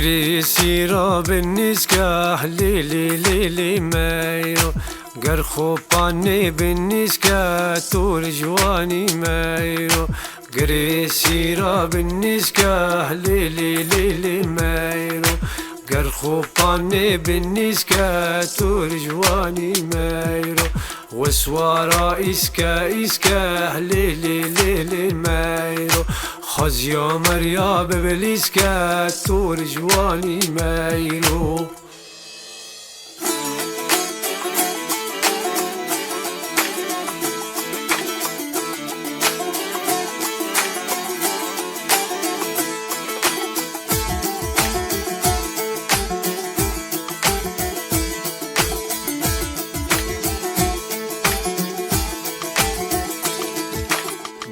قري سيرا بالنسكة ليلي ليلي مايرو قرخو باني بالنسكة تور جواني مايرو قري سيرا بالنسكة ليلي ليلي مايرو قرخو باني بالنسكة تور جواني مايرو وسوارا إسكا إسكا ليلي ليلي مايرو خز يا مريا ببليسكا تور جواني مايرو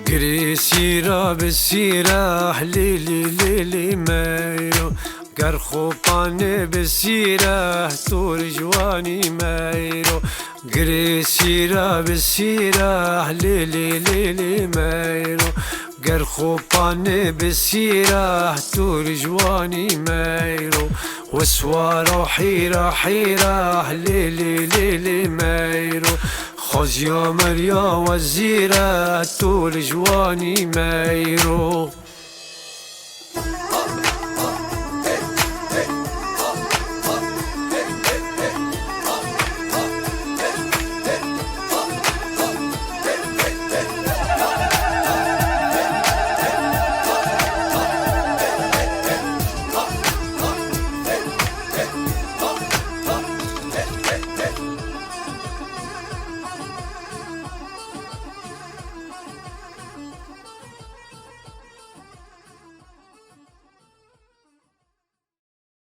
قري سيرة بالسيرة ليلي ليلي مايرو قرخو باني بالسيرة تور جواني مايرو قري سيرة بالسيرة ليلي ليلي مايرو قرخو باني بالسيرة تور جواني مايرو وسوارة حيرة حيرة ليلي ليلي مايرو خذ يا مريا وزيرة تور جواني مايرو